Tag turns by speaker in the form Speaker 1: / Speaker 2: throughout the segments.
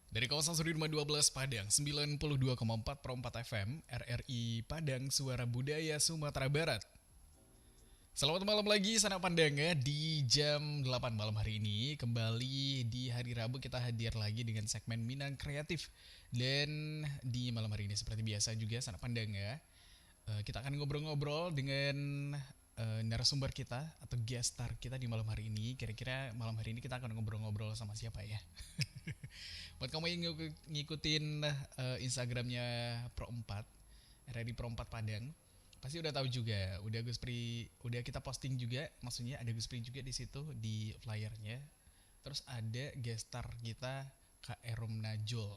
Speaker 1: Dari kawasan Sudirman 12 Padang, 92,4 per 4 FM, RRI Padang, Suara Budaya Sumatera Barat. Selamat malam lagi sanak pandanga di jam 8 malam hari ini. Kembali di hari Rabu kita hadir lagi dengan segmen Minang Kreatif. Dan di malam hari ini seperti biasa juga sanak pandanga, kita akan ngobrol-ngobrol dengan narasumber kita atau guest star kita di malam hari ini. Kira-kira malam hari ini kita akan ngobrol-ngobrol sama siapa ya? Buat kamu yang ngikutin Instagramnya Pro 4, RRI Pro 4 Padang, pasti udah tahu juga, udah Gus Pri, udah kita posting juga, maksudnya ada Gus Pri juga di situ di flyernya. Terus ada gestar kita Kak Erum Najol.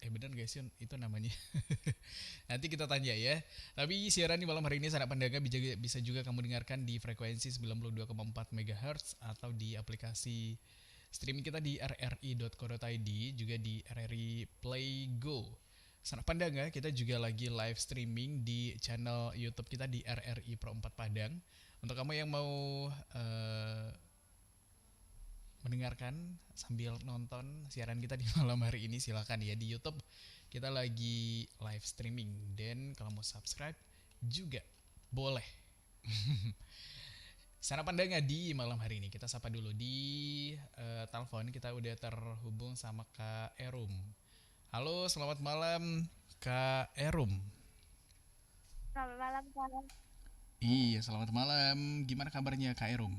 Speaker 1: Bener guys itu namanya. Nanti kita tanya ya. Tapi siaran di malam hari ini sanak pendengar bisa juga kamu dengarkan di frekuensi 92,4 MHz atau di aplikasi streaming kita di rri.co.id, juga di RRI Play Go. Sanak Pandang, kita juga lagi live streaming di channel YouTube kita di RRI Pro 4 Padang. Untuk kamu yang mau mendengarkan sambil nonton siaran kita di malam hari ini, silakan ya di YouTube. Kita lagi live streaming, dan kalau mau subscribe juga boleh. Sarapan nggak di malam hari ini? Kita sapa dulu di telepon. Kita udah terhubung sama Kak Erum. Halo, selamat malam Kak Erum.
Speaker 2: Selamat malam, Kak.
Speaker 1: Iya, selamat malam. Gimana kabarnya Kak Erum?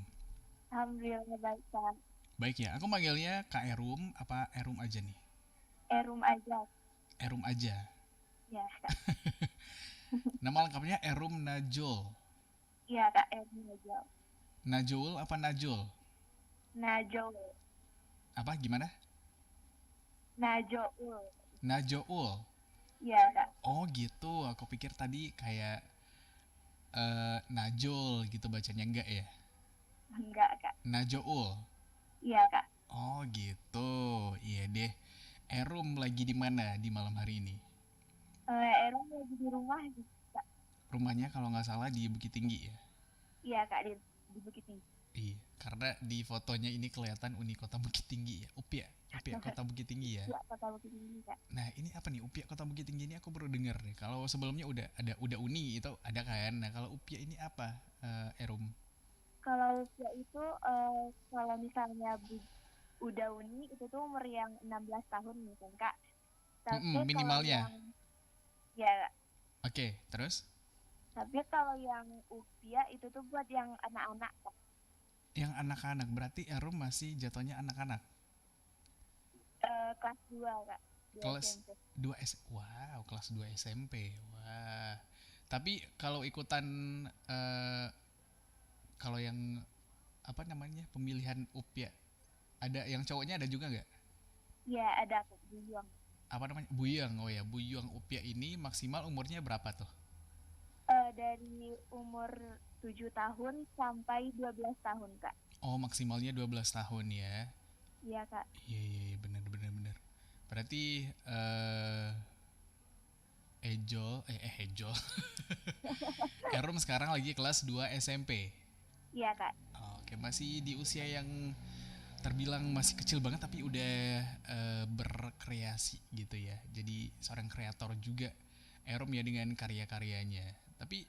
Speaker 2: Alhamdulillah baik, Kak.
Speaker 1: Baik ya, aku manggilnya Kak Erum apa Erum aja nih?
Speaker 2: Erum aja.
Speaker 1: Erum aja.
Speaker 2: Ya, Kak.
Speaker 1: Nama lengkapnya Erum Najol.
Speaker 2: Iya, Kak, Erum aja.
Speaker 1: Najul apa Najul?
Speaker 2: Najoul.
Speaker 1: Apa gimana?
Speaker 2: Najoul.
Speaker 1: Najoul.
Speaker 2: Iya, Kak.
Speaker 1: Oh gitu, aku pikir tadi kayak Najul gitu bacanya, enggak ya?
Speaker 2: Enggak, Kak.
Speaker 1: Najoul.
Speaker 2: Iya, Kak.
Speaker 1: Oh gitu, iya deh. Erum lagi di mana di malam hari ini?
Speaker 2: Erum lagi di rumah, Kak.
Speaker 1: Rumahnya kalau nggak salah di Bukit Tinggi ya?
Speaker 2: Iya, Kak, di Bukit Tinggi.
Speaker 1: Iya, karena di fotonya ini kelihatan Uni Kota Bukit Tinggi ya. Upia, Upia Kota Bukit Tinggi ya.
Speaker 2: Iya, Kota Bukit Tinggi, Kak.
Speaker 1: Nah ini apa nih Upia Kota Bukit Tinggi ini, aku baru dengar nih. Kalau sebelumnya udah Uni itu ada kan. Nah kalau Upia ini apa, Erum?
Speaker 2: Kalau usia itu, kalau misalnya udah uni, itu tuh umur yang 16 tahun, mungkin, Kak. Tapi kalau
Speaker 1: Minimalnya.
Speaker 2: yang, ya,
Speaker 1: Oke, terus?
Speaker 2: tapi kalau yang upia itu tuh buat yang anak-anak, Kak.
Speaker 1: Yang anak-anak berarti Erum masih jatuhnya anak-anak.
Speaker 2: Kelas 2, Kak. 2
Speaker 1: Kelas
Speaker 2: SMP.
Speaker 1: 2 wow, kelas 2 SMP. Wah. Tapi kalau ikutan, eh, kalau yang apa namanya, pemilihan UPIA, ada yang cowoknya ada juga nggak?
Speaker 2: Iya, ada Kak, Buyong.
Speaker 1: Apa namanya? Buyang. Oh ya, Buyang UPIA ini maksimal umurnya berapa tuh?
Speaker 2: Dari umur 7 tahun sampai 12 tahun, Kak.
Speaker 1: Oh, maksimalnya 12 tahun ya.
Speaker 2: Iya, Kak.
Speaker 1: Iya, iya, iya, bener, bener, bener. Berarti Ejol. Erum sekarang lagi kelas 2 SMP.
Speaker 2: Iya, Kak.
Speaker 1: Oke, masih di usia yang terbilang masih kecil banget tapi udah berkreasi gitu ya. Jadi seorang kreator juga Erum ya dengan karya-karyanya. Tapi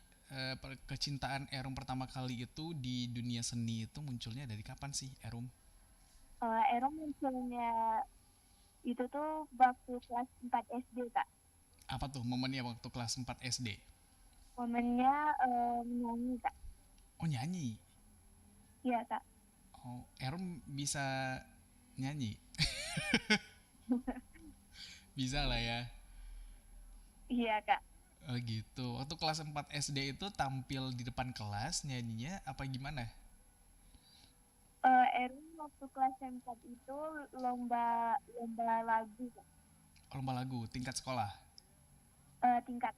Speaker 1: kecintaan Erum pertama kali itu di dunia seni itu munculnya dari kapan sih, Erum?
Speaker 2: Ero munculnya itu tuh waktu kelas 4 SD, Kak.
Speaker 1: Apa tuh momennya waktu kelas 4 SD?
Speaker 2: Momennya menyanyi, Kak.
Speaker 1: Oh, nyanyi.
Speaker 2: Iya, Kak.
Speaker 1: Oh, Erum bisa nyanyi. Bisa lah ya.
Speaker 2: Iya, Kak.
Speaker 1: Oh gitu. Waktu kelas 4 SD itu tampil di depan kelas nyanyinya apa gimana?
Speaker 2: Ero waktu kelas 4 itu lomba lomba lagu, Kak.
Speaker 1: Lomba lagu tingkat sekolah.
Speaker 2: Tingkat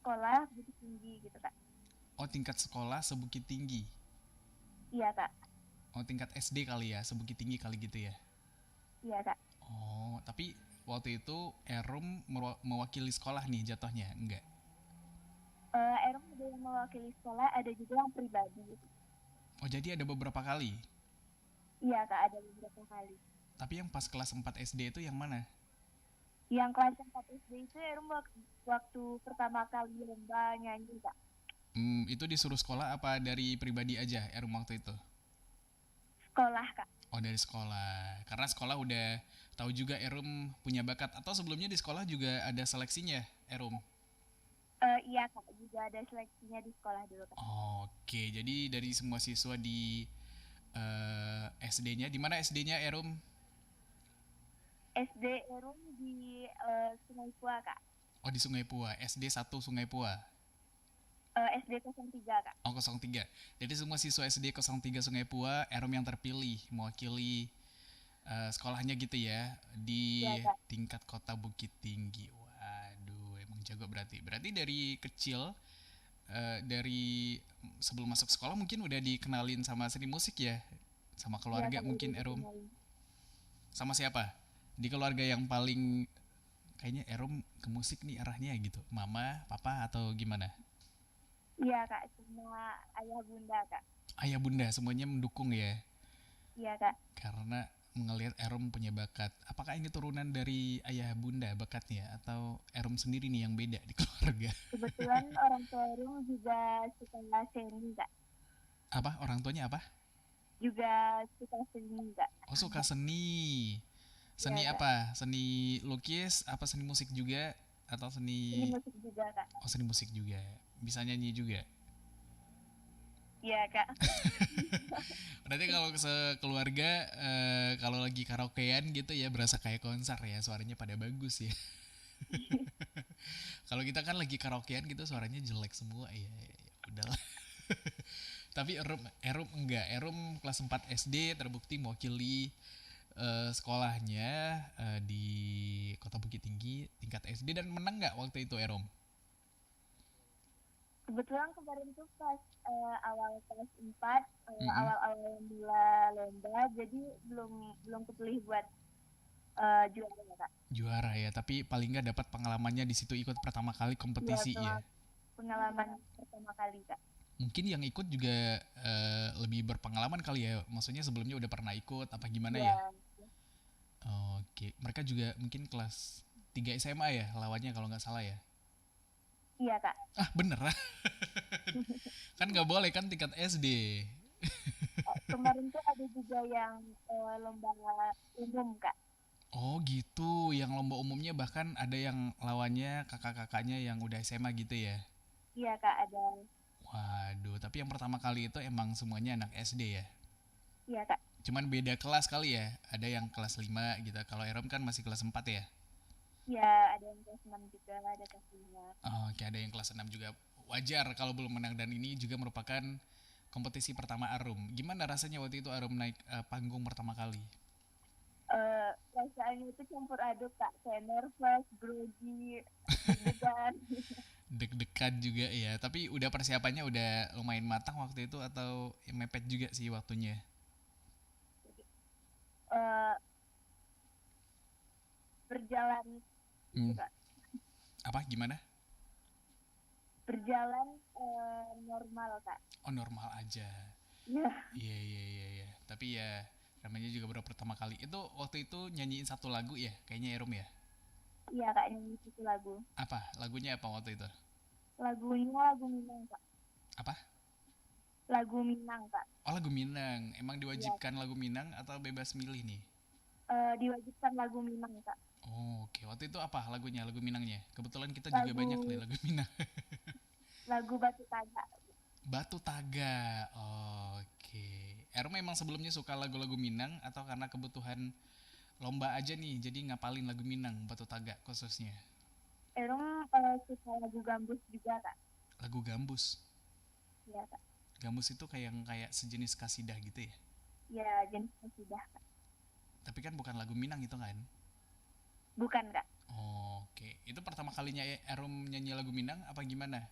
Speaker 2: sekolah Bukit Tinggi gitu, Kak.
Speaker 1: Oh, tingkat sekolah sebukit tinggi.
Speaker 2: Iya, Kak.
Speaker 1: Oh, tingkat SD kali ya, sebukit tinggi kali gitu ya.
Speaker 2: Iya, Kak.
Speaker 1: Oh, tapi waktu itu Erum mewakili sekolah nih jatuhnya, enggak?
Speaker 2: Ero ada yang mewakili sekolah, ada juga yang pribadi gitu.
Speaker 1: Oh, jadi ada beberapa kali.
Speaker 2: Iya, Kak, ada beberapa kali.
Speaker 1: Tapi yang pas kelas 4 SD itu yang mana?
Speaker 2: Yang kelas 4 SD itu Erum waktu pertama kali lomba nyanyi Kak.
Speaker 1: Itu disuruh sekolah apa dari pribadi aja Erum waktu itu?
Speaker 2: Sekolah Kak.
Speaker 1: Oh dari sekolah. Karena sekolah udah tahu juga Erum punya bakat atau sebelumnya di sekolah juga ada seleksinya Erum.
Speaker 2: Iya Kak, juga ada seleksinya di sekolah dulu Kak.
Speaker 1: Oke, jadi dari semua siswa di SD-nya, di mana SD-nya Erum?
Speaker 2: SD Erum di Sungai Pua Kak.
Speaker 1: Oh di Sungai Pua, SD 1 Sungai Pua.
Speaker 2: SD 03 Kak.
Speaker 1: Oh 03. Jadi semua siswa SD 03 Sungai Pua, Erum yang terpilih mewakili sekolahnya gitu ya di
Speaker 2: Iya Kak.
Speaker 1: tingkat kota Bukit Tinggi. Waduh, emang jago berarti. Berarti dari kecil, dari sebelum masuk sekolah mungkin udah dikenalin sama seni musik ya, sama
Speaker 2: Iya
Speaker 1: keluarga
Speaker 2: Kak, udah
Speaker 1: mungkin Erum.
Speaker 2: dikenalin.
Speaker 1: Sama siapa? Di keluarga yang paling kayaknya Erum ke musik nih arahnya gitu. Mama, papa atau gimana?
Speaker 2: Iya Kak, cuma ayah bunda Kak.
Speaker 1: Ayah bunda semuanya mendukung ya.
Speaker 2: Iya Kak.
Speaker 1: Karena ngelihat Erum punya bakat. Apakah ini turunan dari ayah bunda bakatnya atau Erum sendiri nih yang beda di keluarga?
Speaker 2: Kebetulan orang tua Erum juga suka seni Kak.
Speaker 1: Apa orang tuanya apa?
Speaker 2: Juga suka seni Kak.
Speaker 1: Oh suka seni.
Speaker 2: Iya
Speaker 1: Seni
Speaker 2: Kak.
Speaker 1: apa? Seni lukis? Apa seni musik juga? Atau
Speaker 2: Ini
Speaker 1: seni?
Speaker 2: musik juga Kak.
Speaker 1: Oh seni musik juga. Bisa nyanyi juga.
Speaker 2: Iya Kak.
Speaker 1: Berarti kalau sekeluarga kalau lagi karaokean gitu ya berasa kayak konser ya suaranya pada bagus ya. Kalau kita kan lagi karaokean gitu suaranya jelek semua ya, ya, ya udahlah. Tapi Erum enggak. Erum kelas 4 SD terbukti mewakili sekolahnya di Kota Bukit Tinggi tingkat SD dan menang nggak waktu itu Erum?
Speaker 2: Kebetulan kemarin tuh pas awal kelas 4,
Speaker 1: Mm-mm.
Speaker 2: awal-awal mula lomba, jadi belum belum kepilih buat juara ya Kak.
Speaker 1: Juara ya, tapi paling nggak dapat pengalamannya di situ ikut pertama kali
Speaker 2: Iya,
Speaker 1: kompetisi ya.
Speaker 2: pengalaman pertama kali Kak.
Speaker 1: Mungkin yang ikut juga lebih berpengalaman kali ya. Maksudnya sebelumnya udah pernah ikut apa gimana ya?
Speaker 2: Iya,
Speaker 1: Oke, mereka juga mungkin kelas 3 SMA ya lawannya kalau nggak salah ya.
Speaker 2: iya Kak.
Speaker 1: Ah bener ah. Kan nggak boleh kan tingkat SD.
Speaker 2: Kemarin tuh ada juga yang lomba umum Kak.
Speaker 1: Oh gitu, yang lomba umumnya bahkan ada yang lawannya kakak-kakaknya yang udah SMA gitu ya.
Speaker 2: Iya Kak, ada.
Speaker 1: Waduh, tapi yang pertama kali itu emang semuanya anak SD ya.
Speaker 2: Iya Kak.
Speaker 1: Cuman beda kelas kali ya. Ada yang kelas 5 gitu. Kalau Erom kan masih kelas 4 ya.
Speaker 2: Iya, ada yang kelas 6 juga, ada kelas 5.
Speaker 1: Oh, oke, ada yang kelas 6 juga. Wajar kalau belum menang dan ini juga merupakan kompetisi pertama Arum. Gimana rasanya waktu itu Arum naik panggung pertama kali?
Speaker 2: Perasaannya itu campur aduk Kak, kayak nervous, grogi, deg-degan.
Speaker 1: Deg-degan juga ya. Tapi udah persiapannya udah lumayan matang waktu itu atau mepet juga sih waktunya?
Speaker 2: Eh, Berjalan gitu
Speaker 1: Hmm,
Speaker 2: Kak.
Speaker 1: apa gimana?
Speaker 2: Berjalan normal Kak.
Speaker 1: Oh normal aja.
Speaker 2: Iya,
Speaker 1: Iya iya iya iya. Tapi ya namanya juga baru pertama kali. Itu waktu itu nyanyiin satu lagu ya, kayaknya Erum ya.
Speaker 2: iya Kak, nyanyi itu lagu.
Speaker 1: Apa? Lagunya apa waktu itu?
Speaker 2: Lagunya lagu Minang Kak.
Speaker 1: Apa?
Speaker 2: Lagu Minang Kak.
Speaker 1: Oh lagu Minang. Emang
Speaker 2: Iya,
Speaker 1: diwajibkan lagu Minang atau bebas milih nih?
Speaker 2: diwajibkan lagu Minang Kak.
Speaker 1: Oh, oke. Waktu itu apa lagunya? Lagu Minangnya? Kebetulan kita juga banyak nih
Speaker 2: Lagu
Speaker 1: lagu Minang.
Speaker 2: lagu Batu Taga.
Speaker 1: Batu Taga. Oke. Erum memang sebelumnya suka lagu-lagu Minang atau karena kebutuhan lomba aja nih, jadi ngapalin lagu Minang, Batu Taga khususnya.
Speaker 2: Erum suka lagu Gambus juga Kak.
Speaker 1: Lagu Gambus.
Speaker 2: Iya Kak.
Speaker 1: Gambus itu kayak kayak sejenis kasidah gitu ya.
Speaker 2: Iya, jenis sudah Kak.
Speaker 1: Tapi kan bukan lagu Minang itu kan?
Speaker 2: Bukan Kak.
Speaker 1: Oke. Itu pertama kalinya Erum nyanyi lagu Minang apa gimana?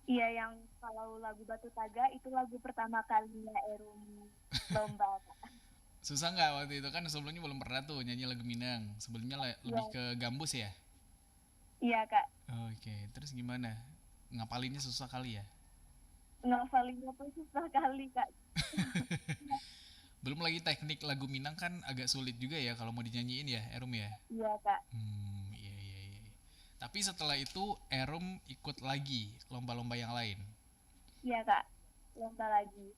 Speaker 2: Iya, yang kalau lagu Batu Taga itu lagu pertama kalinya Erum lomba Kak.
Speaker 1: Susah nggak waktu itu kan sebelumnya belum pernah tuh nyanyi lagu Minang. Sebelumnya
Speaker 2: Iya,
Speaker 1: lebih ke Gambus ya.
Speaker 2: iya Kak.
Speaker 1: Oke, terus gimana? Ngapalinnya susah kali ya?
Speaker 2: Ngafalinnya tuh susah kali Kak.
Speaker 1: Belum lagi teknik lagu Minang kan agak sulit juga ya kalau mau dinyanyiin ya, Erum ya.
Speaker 2: Iya Kak.
Speaker 1: Tapi setelah itu Erum ikut lagi lomba-lomba yang lain.
Speaker 2: Iya kak, lomba lagi.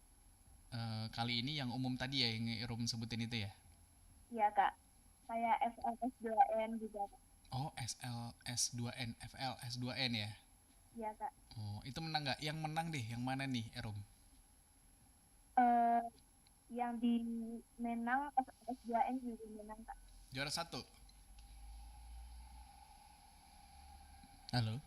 Speaker 1: Kali ini yang umum tadi ya yang Erum sebutin itu ya.
Speaker 2: Iya kak, kayak FLS 2N juga kak.
Speaker 1: Oh, SLS2N, FLS2N ya.
Speaker 2: Iya kak.
Speaker 1: Oh, itu menang nggak? Yang menang deh, yang mana nih, Erum?
Speaker 2: eh yang di Menang FLS 2N juga menang kak.
Speaker 1: Juara satu. Halo?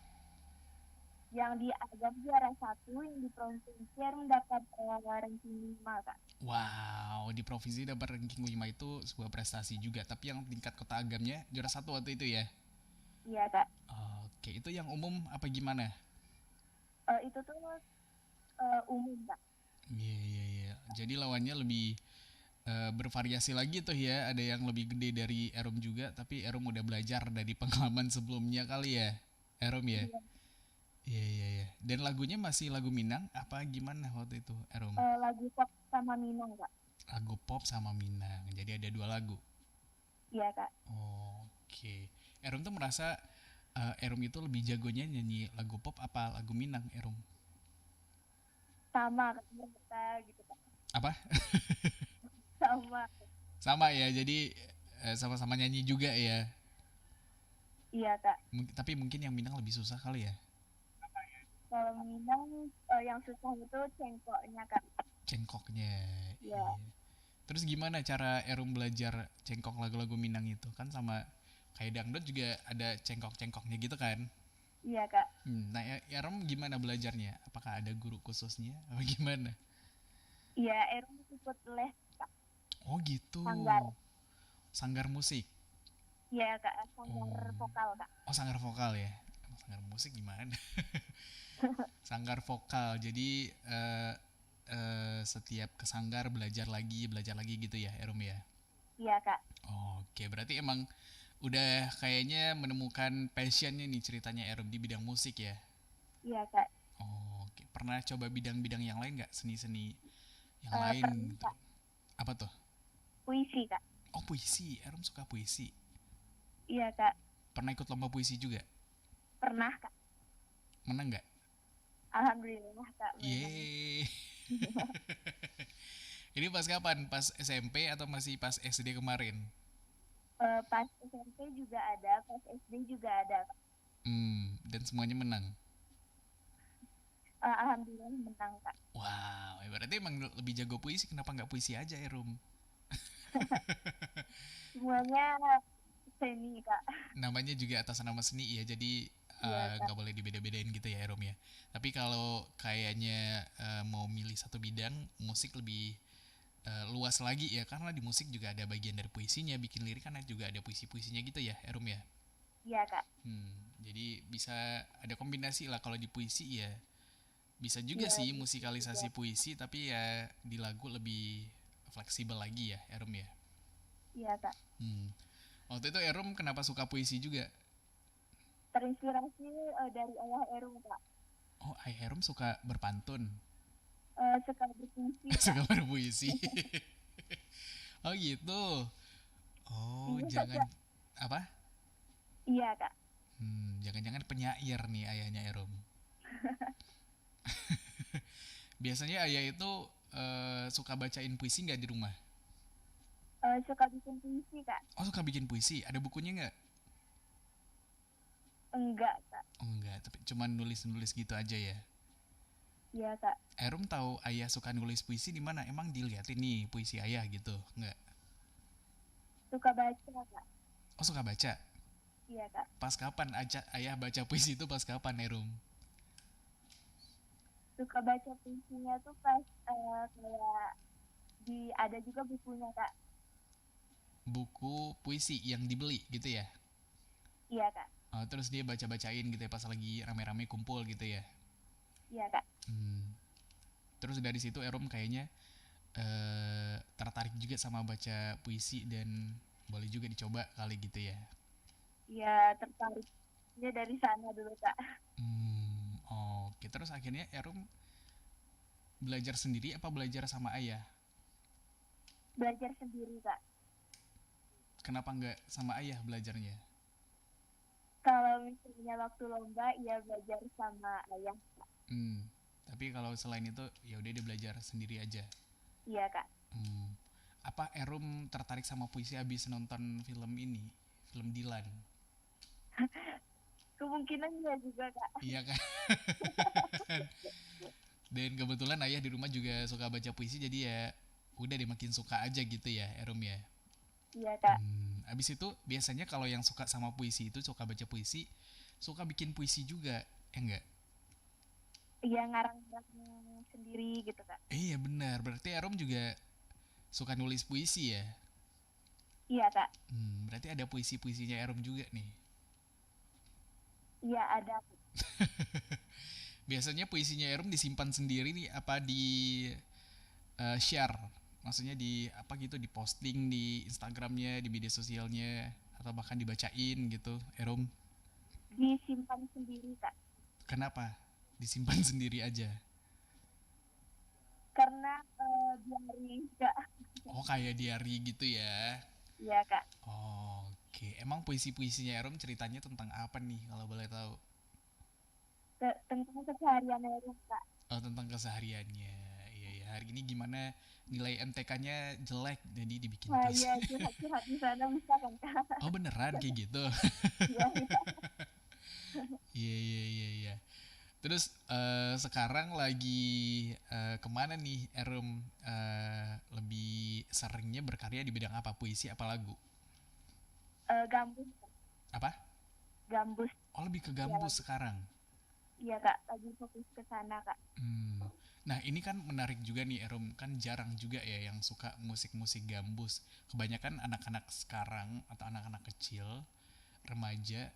Speaker 2: Yang di Agam juara satu, yang di provinsi mendapat ranking 5 kak.
Speaker 1: Wow, di provinsi dapat ranking 5 itu sebuah prestasi juga. Tapi yang tingkat kota agamnya juara satu waktu itu ya.
Speaker 2: Iya kak.
Speaker 1: Oke, itu yang umum apa gimana?
Speaker 2: Itu tuh umum kak.
Speaker 1: Iya, iya, iya. Jadi lawannya lebih bervariasi lagi tuh ya. Ada yang lebih gede dari Erum juga, tapi Erum udah belajar dari pengalaman sebelumnya kali ya. Erum ya.
Speaker 2: Iya.
Speaker 1: Iya, iya, iya. Dan lagunya masih lagu Minang apa gimana waktu itu, Erum?
Speaker 2: Lagu pop sama Minang kak.
Speaker 1: Lagu pop sama Minang. Jadi ada dua lagu.
Speaker 2: Iya kak.
Speaker 1: Oke. Erum tuh merasa Erum itu lebih jagonya nyanyi lagu pop apa lagu Minang, Erum?
Speaker 2: Sama kak, mereka gitu kak.
Speaker 1: Apa?
Speaker 2: Sama.
Speaker 1: Sama ya. Jadi sama-sama nyanyi juga ya.
Speaker 2: Iya kak.
Speaker 1: Tapi mungkin yang Minang lebih susah kali ya.
Speaker 2: Kalau Minang yang susah itu cengkoknya kak.
Speaker 1: Cengkoknya.
Speaker 2: Iya.
Speaker 1: Iya. Terus gimana cara Erum belajar cengkok lagu-lagu Minang itu? Kan sama kayak dangdut juga ada cengkok-cengkoknya gitu kan?
Speaker 2: Iya kak.
Speaker 1: Nah, Erum gimana belajarnya? Apakah ada guru khususnya? Apa gimana?
Speaker 2: Iya, Erum ikut les kak.
Speaker 1: Oh gitu.
Speaker 2: Sanggar.
Speaker 1: Sanggar musik.
Speaker 2: Iya kak, sanggar
Speaker 1: Oh,
Speaker 2: vokal kak.
Speaker 1: oh sanggar vokal ya. Sanggar musik gimana? Sanggar vokal. Jadi setiap ke sanggar belajar lagi gitu ya, Erum ya.
Speaker 2: Iya kak.
Speaker 1: Oke, berarti emang udah kayaknya menemukan passionnya nih ceritanya Erum di bidang musik ya.
Speaker 2: Iya kak.
Speaker 1: Oke, pernah coba bidang-bidang yang lain nggak? Seni-seni yang lain
Speaker 2: Pernah
Speaker 1: gitu.
Speaker 2: kak,
Speaker 1: Apa tuh?
Speaker 2: puisi kak.
Speaker 1: Oh puisi, Erum suka puisi.
Speaker 2: Iya kak.
Speaker 1: Pernah ikut lomba puisi juga?
Speaker 2: Pernah kak.
Speaker 1: Menang nggak?
Speaker 2: Alhamdulillah kak, menang.
Speaker 1: Yeay. Ini pas kapan? Pas SMP atau masih pas SD kemarin?
Speaker 2: Pas SMP juga ada, pas SD juga ada kak.
Speaker 1: Dan semuanya menang.
Speaker 2: Alhamdulillah menang kak.
Speaker 1: Wow, berarti emang lebih jago puisi. Kenapa nggak puisi aja, Erum?
Speaker 2: Semuanya seni kak.
Speaker 1: Namanya juga atas nama seni ya, jadi
Speaker 2: Iya kak.
Speaker 1: nggak boleh dibeda-bedain gitu ya, Erum ya. Tapi kalau kayaknya mau milih satu bidang, musik lebih luas lagi ya, karena di musik juga ada bagian dari puisinya, bikin lirik kan juga ada puisi-puisinya gitu ya, Erum ya.
Speaker 2: Iya kak.
Speaker 1: Jadi bisa ada kombinasi lah kalau di puisi ya. Bisa juga
Speaker 2: Iya,
Speaker 1: sih
Speaker 2: bisa juga.
Speaker 1: musikalisasi puisi, tapi ya di lagu lebih fleksibel lagi ya, Erum ya.
Speaker 2: Iya kak.
Speaker 1: Hmm. Waktu itu Erum kenapa suka puisi juga?
Speaker 2: Terinspirasi dari ayah Erum kak.
Speaker 1: Oh, Ayah Erum suka berpantun,
Speaker 2: Suka berpuisi kak.
Speaker 1: suka berpuisi. Oh gitu. Oh,
Speaker 2: Iya
Speaker 1: jangan
Speaker 2: kak.
Speaker 1: apa?
Speaker 2: Iya kak.
Speaker 1: Jangan-jangan penyair nih ayahnya Erum. Biasanya ayah itu suka bacain puisi nggak di rumah?
Speaker 2: Suka bikin puisi kak.
Speaker 1: Oh, suka bikin puisi. Ada bukunya nggak?
Speaker 2: Enggak kak.
Speaker 1: Oh, enggak, tapi cuman nulis-nulis gitu aja ya.
Speaker 2: Iya kak.
Speaker 1: Erum tahu ayah suka nulis puisi di mana? Emang diliatin nih puisi ayah gitu? Nggak?
Speaker 2: Suka baca kak.
Speaker 1: Oh, suka baca.
Speaker 2: Iya kak.
Speaker 1: Pas kapan aja ayah baca puisi itu pas kapan, Erum?
Speaker 2: Suka baca puisinya tuh pas kayak ada juga bukunya kak.
Speaker 1: Buku puisi yang dibeli gitu ya?
Speaker 2: Iya kak.
Speaker 1: Oh, terus dia baca-bacain gitu ya pas lagi rame-rame kumpul gitu ya?
Speaker 2: Iya kak.
Speaker 1: Hmm. Terus dari situ Erum kayaknya tertarik juga sama baca puisi dan boleh juga dicoba kali gitu ya.
Speaker 2: Iya, tertariknya dari sana dulu kak.
Speaker 1: Oke. Terus akhirnya Erum belajar sendiri apa belajar sama ayah?
Speaker 2: Belajar sendiri kak.
Speaker 1: Kenapa nggak sama ayah belajarnya?
Speaker 2: Kalau misalnya waktu lomba, ya belajar sama ayah.
Speaker 1: Hmm. Tapi kalau selain itu ya udah dia belajar sendiri aja.
Speaker 2: Iya kak.
Speaker 1: Hmm. Apa Erum tertarik sama puisi abis nonton film ini? Film Dilan.
Speaker 2: Kemungkinan ya juga kak.
Speaker 1: Iya kan? Dan kebetulan ayah di rumah juga suka baca puisi jadi ya udah deh makin suka aja gitu ya Erum ya.
Speaker 2: Iya kak.
Speaker 1: Abis itu biasanya kalau yang suka sama puisi itu suka baca puisi, suka bikin puisi juga, ya enggak?
Speaker 2: Iya ngarang-ngarang sendiri gitu kak.
Speaker 1: Iya benar, berarti Erum juga suka nulis puisi ya.
Speaker 2: Iya kak.
Speaker 1: Berarti ada puisi-puisinya Erum juga nih.
Speaker 2: Iya ada.
Speaker 1: Biasanya puisinya Erum disimpan sendiri nih apa di share? Maksudnya di apa gitu, di posting di Instagramnya, di media sosialnya, atau bahkan dibacain gitu, Erum?
Speaker 2: Disimpan sendiri kak.
Speaker 1: Kenapa? Disimpan sendiri aja.
Speaker 2: Karena diary kak.
Speaker 1: Oh kayak diary gitu ya.
Speaker 2: Iya kak.
Speaker 1: Oke, emang puisi-puisinya Erum ceritanya tentang apa nih kalau boleh tahu?
Speaker 2: Tentang keseharian Erum kak.
Speaker 1: Oh tentang kesehariannya. Iya ya. Hari ini gimana nilai MTK-nya jelek jadi dibikin
Speaker 2: Wah
Speaker 1: puisi.
Speaker 2: iya curhat-curhat di sana bisa kan kak.
Speaker 1: Oh beneran kayak gitu.
Speaker 2: Iya iya.
Speaker 1: Iya iya iya iya. Terus sekarang lagi kemana nih Erum lebih seringnya berkarya di bidang apa? Puisi apa lagu?
Speaker 2: Gambus Kak.
Speaker 1: Apa?
Speaker 2: Gambus.
Speaker 1: Oh lebih ke
Speaker 2: Iya
Speaker 1: gambus
Speaker 2: lagi.
Speaker 1: sekarang.
Speaker 2: Iya kak. Lagi fokus ke sana kak.
Speaker 1: Hmm. Nah ini kan menarik juga nih Erum, kan jarang juga ya yang suka musik-musik gambus. Kebanyakan anak-anak sekarang atau anak-anak kecil, remaja,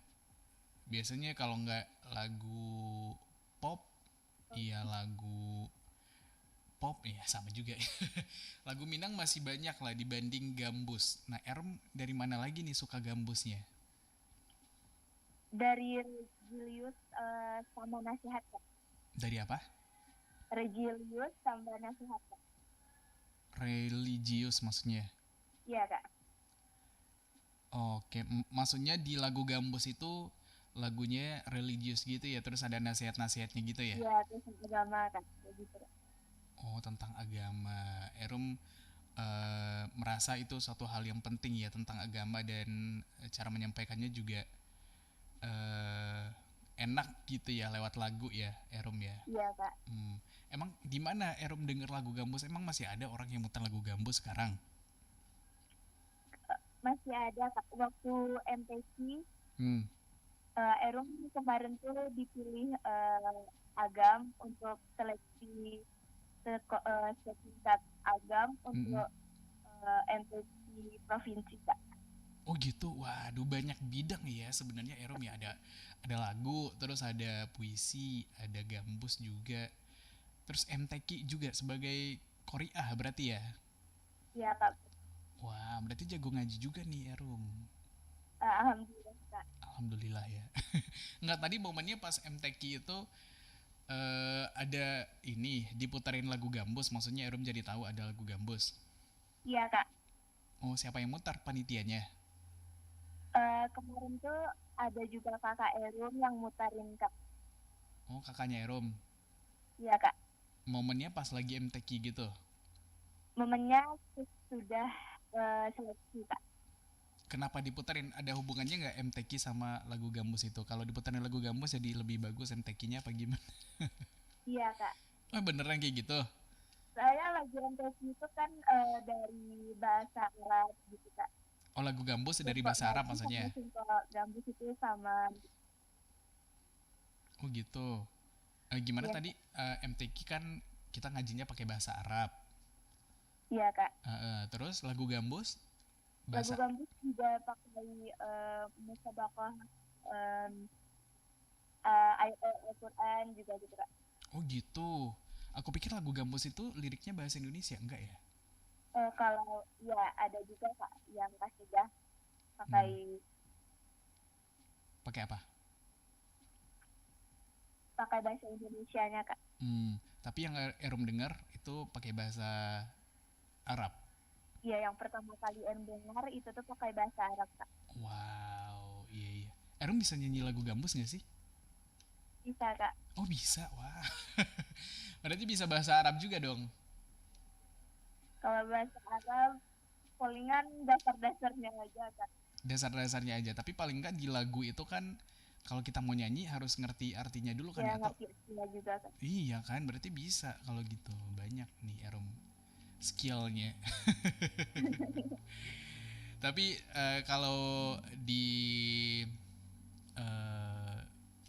Speaker 1: biasanya kalau nggak lagu pop, iya lagu pop ya sama juga ya. Lagu Minang masih banyak lah dibanding gambus. Nah Erum dari mana lagi nih suka gambusnya?
Speaker 2: Dari Regilius sama nasihat kak.
Speaker 1: Dari apa?
Speaker 2: Regilius sama nasihat kak.
Speaker 1: Religius maksudnya.
Speaker 2: Iya kak.
Speaker 1: Oke, maksudnya di lagu gambus itu lagunya religius gitu ya, terus ada nasihat-nasihatnya gitu ya?
Speaker 2: Iya terus agama kak. Kayak gitu kak.
Speaker 1: Oh, tentang agama. Erum merasa itu suatu hal yang penting ya tentang agama dan cara menyampaikannya juga eh, enak gitu ya lewat lagu ya, Erum ya.
Speaker 2: Iya kak.
Speaker 1: Emang di mana Erum denger lagu gambus? Emang masih ada orang yang muter lagu gambus sekarang?
Speaker 2: Masih ada kak. Waktu MTQ
Speaker 1: Hmm.
Speaker 2: Erum kemarin tuh dipilih agam untuk seleksi setingkat agam
Speaker 1: Mm-mm.
Speaker 2: untuk MTQ provinsi kak.
Speaker 1: Oh gitu, waduh banyak bidang ya sebenarnya Erom ya, ada lagu, terus ada puisi, ada gambus juga, terus MTQ juga sebagai Qoriah berarti ya.
Speaker 2: Iya kak.
Speaker 1: Wah berarti jago ngaji juga nih Erom.
Speaker 2: Alhamdulillah kak.
Speaker 1: Alhamdulillah ya. Nggak tadi momennya pas MTQ itu ada ini diputarin lagu gambus, maksudnya Erom jadi tahu ada lagu gambus.
Speaker 2: Iya kak.
Speaker 1: Oh siapa yang mutar panitianya?
Speaker 2: Kemarin tuh ada juga kakak Erum yang mutarin kak.
Speaker 1: Oh kakaknya Erom.
Speaker 2: Iya kak.
Speaker 1: Momennya pas lagi MTQ gitu.
Speaker 2: Momennya sudah seleksi kak.
Speaker 1: Kenapa diputerin? Ada hubungannya nggak MTQ sama lagu gambus itu? Kalau diputerin lagu gambus jadi lebih bagus MTQ-nya apa gimana?
Speaker 2: Iya kak.
Speaker 1: Oh beneran kayak gitu?
Speaker 2: Saya lagi MTQ itu kan dari bahasa Arab gitu kak.
Speaker 1: Oh lagu gambus
Speaker 2: Terus
Speaker 1: dari
Speaker 2: kok
Speaker 1: bahasa Arab
Speaker 2: ngaji
Speaker 1: maksudnya?
Speaker 2: sama simpel gambus itu sama.
Speaker 1: Oh gitu. Gimana
Speaker 2: Iya
Speaker 1: tadi MTQ kan kita ngajinya pakai bahasa Arab.
Speaker 2: iya kak.
Speaker 1: Terus lagu gambus
Speaker 2: Lagu
Speaker 1: bahasa.
Speaker 2: gambus juga pakai musabaqah ayat Al-Quran juga gitu kak.
Speaker 1: Oh gitu. Aku pikir lagu gambus itu liriknya bahasa Indonesia enggak ya?
Speaker 2: Kalau ya ada juga kak yang kasidah
Speaker 1: Hmm.
Speaker 2: pakai
Speaker 1: Pakai apa?
Speaker 2: pakai bahasa Indonesianya kak.
Speaker 1: Tapi yang Erum dengar itu pakai bahasa Arab.
Speaker 2: Iya yang pertama kali dengar itu tuh pakai bahasa Arab kak.
Speaker 1: Wow, iya iya. Erum bisa nyanyi lagu gambus gak sih?
Speaker 2: Bisa Kak.
Speaker 1: Oh bisa, wah. Berarti bisa bahasa Arab juga dong.
Speaker 2: Kalau bahasa Arab, palingan dasar-dasarnya aja Kak.
Speaker 1: Dasar-dasarnya aja, tapi paling nggak di lagu itu kan kalau kita mau nyanyi harus ngerti artinya dulu kan
Speaker 2: Ya
Speaker 1: ya, atau
Speaker 2: ngerti artinya juga Kak.
Speaker 1: iya kan, berarti bisa kalau gitu. Banyak nih Erum skillnya. Tapi kalau di eh,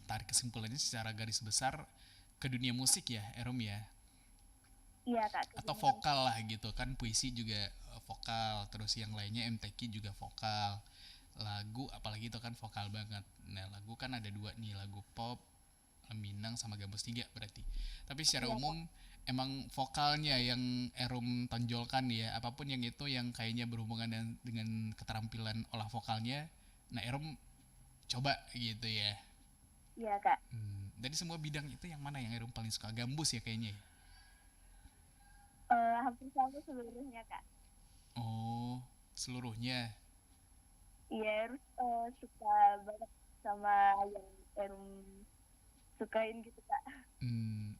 Speaker 1: tarik kesimpulannya secara garis besar ke dunia musik ya Erum ya,
Speaker 2: Iya Kak.
Speaker 1: atau
Speaker 2: kebetulan.
Speaker 1: vokal lah gitu kan, puisi juga vokal, terus yang lainnya MTQ juga vokal, lagu apalagi itu kan vokal banget. Nah lagu kan ada dua nih, lagu pop Minang sama Gambus 3 berarti. Tapi secara
Speaker 2: Iya Kak.
Speaker 1: umum emang vokalnya yang Erum tonjolkan ya, apapun yang itu yang kayaknya berhubungan dengan keterampilan olah vokalnya. Nah Erum coba gitu ya.
Speaker 2: Iya Kak.
Speaker 1: Dari semua bidang itu yang mana yang Erum paling suka? Gambus ya kayaknya ya?
Speaker 2: Hampir sama seluruhnya Kak.
Speaker 1: Oh, seluruhnya.
Speaker 2: Iya, Eros suka banget sama yang Erum sukain gitu Kak.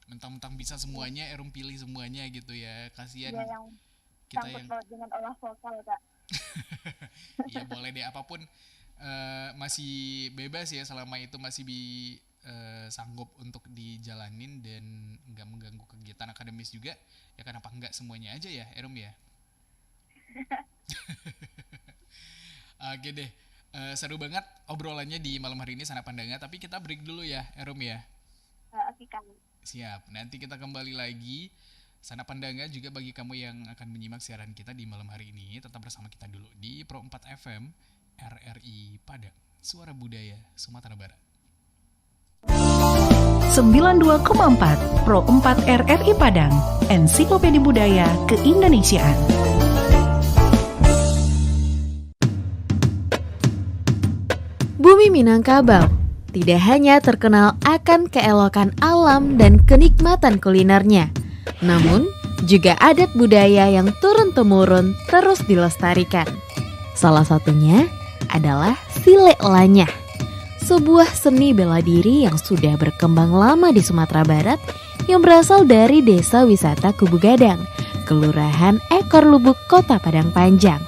Speaker 1: Mentang-mentang bisa semuanya, Erum pilih semuanya gitu ya. Kasihan
Speaker 2: Iya yang
Speaker 1: kita
Speaker 2: sangkut
Speaker 1: yang
Speaker 2: paut dengan olah vokal Kak.
Speaker 1: ya boleh deh apapun, masih bebas ya selama itu masih sanggup untuk dijalanin dan nggak mengganggu kegiatan akademis juga. Ya kenapa nggak semuanya aja ya Erum ya. Oke deh, seru banget obrolannya di malam hari ini Sana Pandanga. Tapi kita break dulu ya Erum ya.
Speaker 2: Oke Kak.
Speaker 1: Siap, nanti kita kembali lagi. Sana Pandanga juga bagi kamu yang akan menyimak siaran kita di malam hari ini, tetap bersama kita dulu di Pro 4 FM RRI Padang, Suara Budaya Sumatera Barat.
Speaker 3: 92,4 Pro 4 RRI Padang, Ensiklopedia Budaya Keindonesiaan.
Speaker 4: Bumi Minangkabau tidak hanya terkenal akan keelokan alam dan kenikmatan kulinernya, namun juga adat budaya yang turun-temurun terus dilestarikan. Salah satunya adalah Silek Lanyah, sebuah seni bela diri yang sudah berkembang lama di Sumatera Barat yang berasal dari Desa Wisata Kubu Gadang, Kelurahan Ekor Lubuk, Kota Padang Panjang.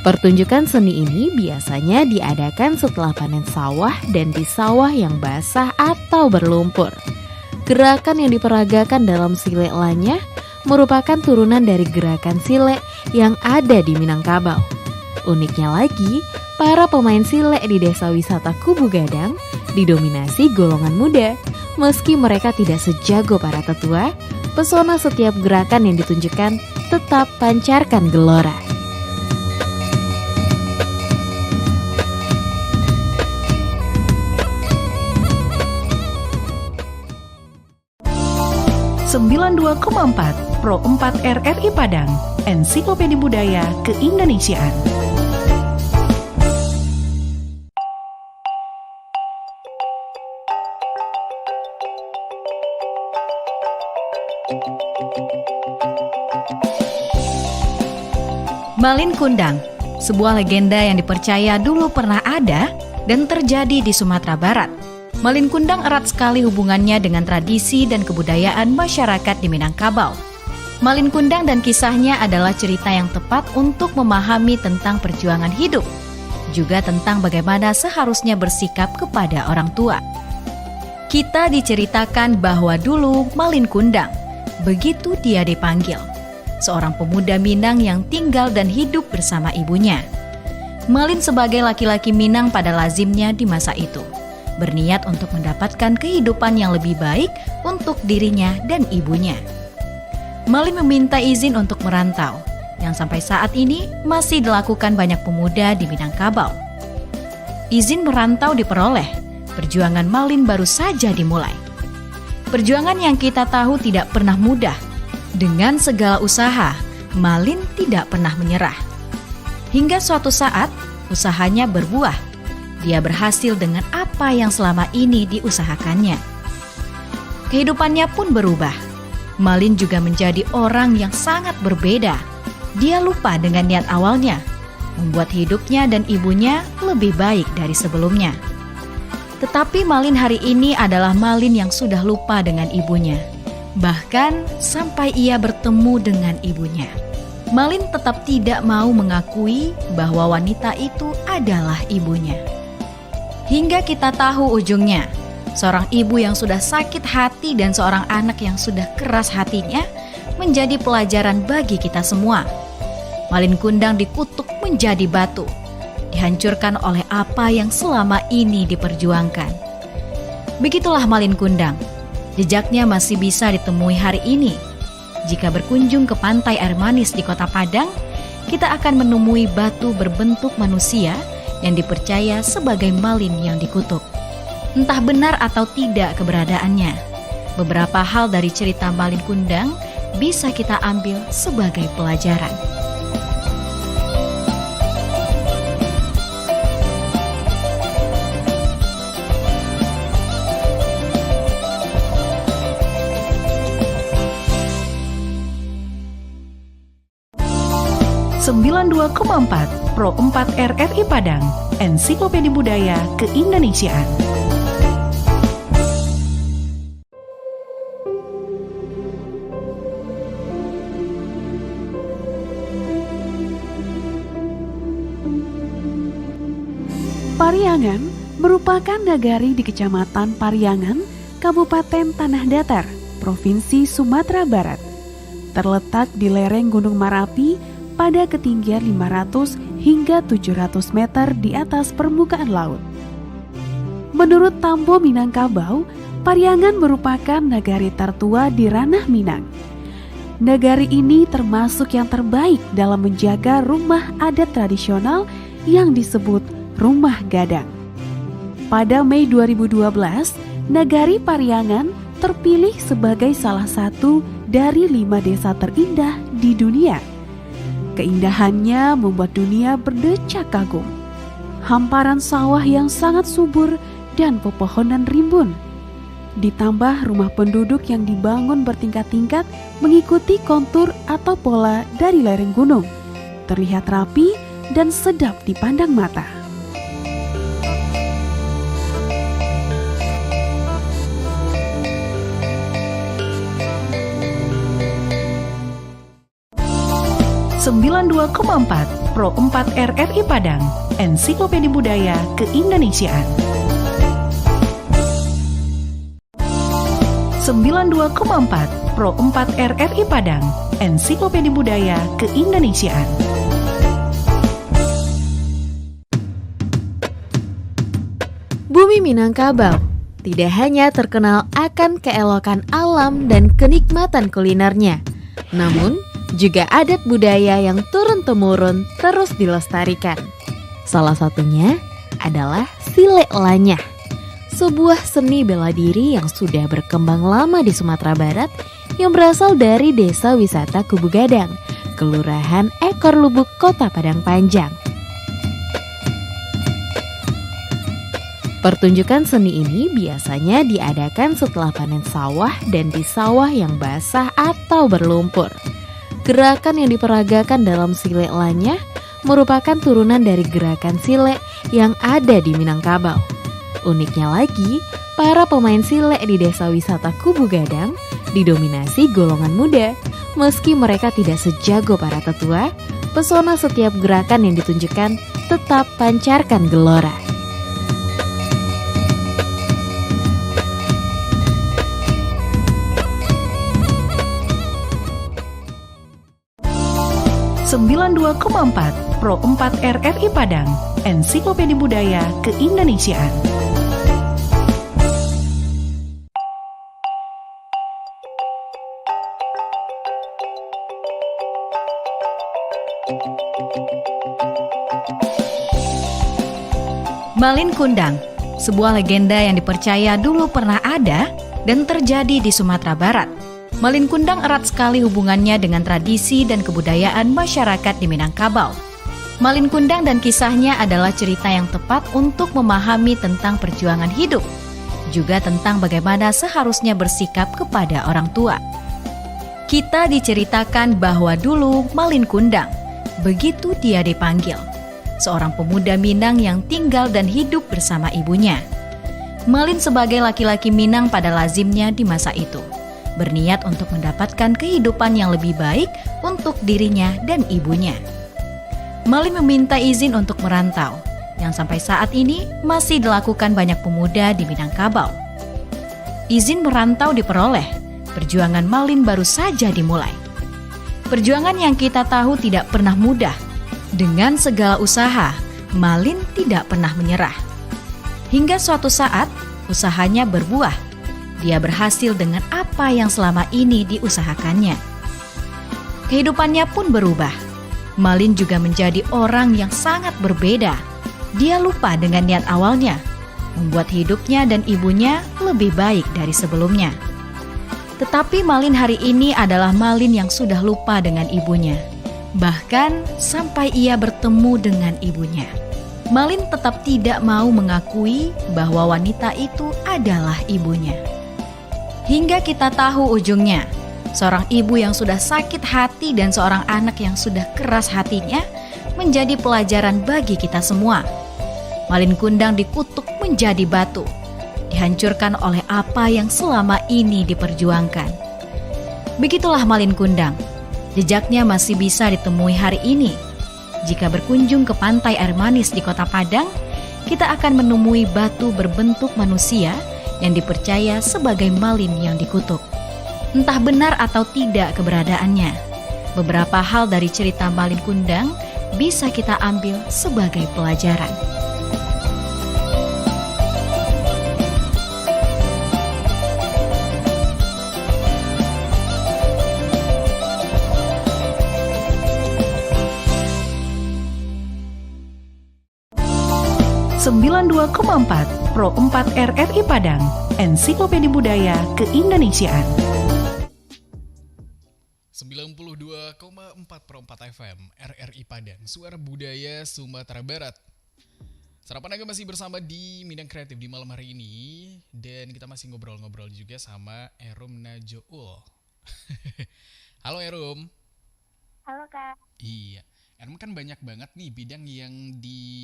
Speaker 4: Pertunjukan seni ini biasanya diadakan setelah panen sawah dan di sawah yang basah atau berlumpur. Gerakan yang diperagakan dalam Silek Lanyah merupakan turunan dari gerakan silek yang ada di Minangkabau. Uniknya lagi, para pemain silek di Desa Wisata Kubu Gadang didominasi golongan muda. Meski mereka tidak sejago para tetua, pesona setiap gerakan yang ditunjukkan tetap pancarkan gelora.
Speaker 3: Sembilan 92,4 Pro 4 RRI Padang, Ensiklopedia Budaya Keindonesiaan. Malin Kundang, sebuah legenda yang dipercaya dulu pernah ada dan terjadi di Sumatera Barat. Malin Kundang erat sekali hubungannya dengan tradisi dan kebudayaan masyarakat di Minangkabau. Malin Kundang dan kisahnya adalah cerita yang tepat untuk memahami tentang perjuangan hidup, juga tentang bagaimana seharusnya bersikap kepada orang tua. Kita diceritakan bahwa dulu Malin Kundang, begitu dia dipanggil, seorang pemuda Minang yang tinggal dan hidup bersama ibunya. Malin sebagai laki-laki Minang pada lazimnya di masa itu, berniat untuk mendapatkan kehidupan yang lebih baik untuk dirinya dan ibunya. Malin meminta izin untuk merantau, yang sampai saat ini masih dilakukan banyak pemuda di Minangkabau. Izin merantau diperoleh, perjuangan Malin baru saja dimulai. Perjuangan yang kita tahu tidak pernah mudah. Dengan segala usaha, Malin tidak pernah menyerah. Hingga suatu saat, usahanya berbuah. Dia berhasil dengan apa yang selama ini diusahakannya. Kehidupannya pun berubah. Malin juga menjadi orang yang sangat berbeda. Dia lupa dengan niat awalnya. membuat hidupnya dan ibunya lebih baik dari sebelumnya. Tetapi Malin hari ini adalah Malin yang sudah lupa dengan ibunya. Bahkan sampai ia bertemu dengan ibunya, Malin tetap tidak mau mengakui bahwa wanita itu adalah ibunya. Hingga kita tahu ujungnya, seorang ibu yang sudah sakit hati dan seorang anak yang sudah keras hatinya menjadi pelajaran bagi kita semua. Malin Kundang dikutuk menjadi batu, dihancurkan oleh apa yang selama ini diperjuangkan. Begitulah Malin Kundang, jejaknya masih bisa ditemui hari ini. Jika berkunjung ke pantai air manis di Kota Padang, kita akan menemui batu berbentuk manusia yang dipercaya sebagai Malin yang dikutuk. Entah benar atau tidak keberadaannya, beberapa hal dari cerita Malin Kundang bisa kita ambil sebagai pelajaran. Pro 4 RRI Padang, Ensiklopedia Budaya Keindonesiaan.
Speaker 5: Pariangan merupakan nagari di Kecamatan Pariangan, Kabupaten Tanah Datar, Provinsi Sumatera Barat. Terletak di lereng Gunung Marapi pada ketinggian 500 hingga 700 meter di atas permukaan laut. Menurut Tambo Minangkabau, Pariangan merupakan nagari tertua di ranah Minang. Nagari ini termasuk yang terbaik dalam menjaga rumah adat tradisional yang disebut Rumah Gadang. Pada Mei 2012, Nagari Pariangan terpilih sebagai salah satu dari 5 desa terindah di dunia. Keindahannya membuat dunia berdecak kagum. Hamparan sawah yang sangat subur dan pepohonan rimbun. Ditambah rumah penduduk yang dibangun bertingkat-tingkat mengikuti kontur atau pola dari lereng gunung. Terlihat rapi dan sedap dipandang mata.
Speaker 3: Pro 4 RRI Padang, Ensiklopedia Budaya Keindonesiaan. 92,4 Pro 4 RRI Padang, Ensiklopedia Budaya Keindonesiaan.
Speaker 4: Bumi Minangkabau tidak hanya terkenal akan keelokan alam dan kenikmatan kulinernya, namun juga adat budaya yang turun-temurun terus dilestarikan. Salah satunya adalah Silek Lanyah, sebuah seni bela diri yang sudah berkembang lama di Sumatera Barat yang berasal dari Desa Wisata Kubu Gadang, Kelurahan Ekor Lubuk, Kota Padang Panjang. Pertunjukan seni ini biasanya diadakan setelah panen sawah dan di sawah yang basah atau berlumpur. Gerakan yang diperagakan dalam Silek Lanyah merupakan turunan dari gerakan silek yang ada di Minangkabau. Uniknya lagi, para pemain silek di Desa Wisata Kubu Gadang didominasi golongan muda. Meski mereka tidak sejago para tetua, pesona setiap gerakan yang ditunjukkan tetap pancarkan gelora.
Speaker 3: Pro 4 RRI Padang, Ensiklopedia Budaya Keindonesiaan. Malin Kundang, sebuah legenda yang dipercaya dulu pernah ada dan terjadi di Sumatera Barat. Malin Kundang erat sekali hubungannya dengan tradisi dan kebudayaan masyarakat di Minangkabau. Malin Kundang dan kisahnya adalah cerita yang tepat untuk memahami tentang perjuangan hidup, juga tentang bagaimana seharusnya bersikap kepada orang tua. Kita diceritakan bahwa dulu Malin Kundang, begitu dia dipanggil, seorang pemuda Minang yang tinggal dan hidup bersama ibunya. Malin sebagai laki-laki Minang pada lazimnya di masa itu, berniat untuk mendapatkan kehidupan yang lebih baik untuk dirinya dan ibunya. Malin meminta izin untuk merantau, yang sampai saat ini masih dilakukan banyak pemuda di Minangkabau. Izin merantau diperoleh, perjuangan Malin baru saja dimulai. Perjuangan yang kita tahu tidak pernah mudah. Dengan segala usaha, Malin tidak pernah menyerah. Hingga suatu saat, usahanya berbuah. Dia berhasil dengan apa yang selama ini diusahakannya. Kehidupannya pun berubah. Malin juga menjadi orang yang sangat berbeda. Dia lupa dengan niat awalnya, membuat hidupnya dan ibunya lebih baik dari sebelumnya. Tetapi Malin hari ini adalah Malin yang sudah lupa dengan ibunya. Bahkan sampai ia bertemu dengan ibunya, Malin tetap tidak mau mengakui bahwa wanita itu adalah ibunya. Hingga kita tahu ujungnya, seorang ibu yang sudah sakit hati dan seorang anak yang sudah keras hatinya menjadi pelajaran bagi kita semua. Malin Kundang dikutuk menjadi batu, dihancurkan oleh apa yang selama ini diperjuangkan. Begitulah Malin Kundang, jejaknya masih bisa ditemui hari ini. Jika berkunjung ke pantai air manis di Kota Padang, kita akan menemui batu berbentuk manusia yang dipercaya sebagai Malin yang dikutuk. Entah benar atau tidak keberadaannya, beberapa hal dari cerita Malin Kundang bisa kita ambil sebagai pelajaran.
Speaker 5: .4 Pro 4 RRI Padang, Ensiklopedia Budaya Keindonesiaan.
Speaker 1: 92,4 Pro 4 FM RRI Padang, Suara Budaya Sumatera Barat. Sarapan Naga masih bersama di Minang Kreatif di malam hari ini. Dan kita masih ngobrol-ngobrol juga sama Erum Najoul. Halo Erum.
Speaker 2: Halo Kak.
Speaker 1: Iya, Erum kan banyak banget nih bidang yang ditekunin.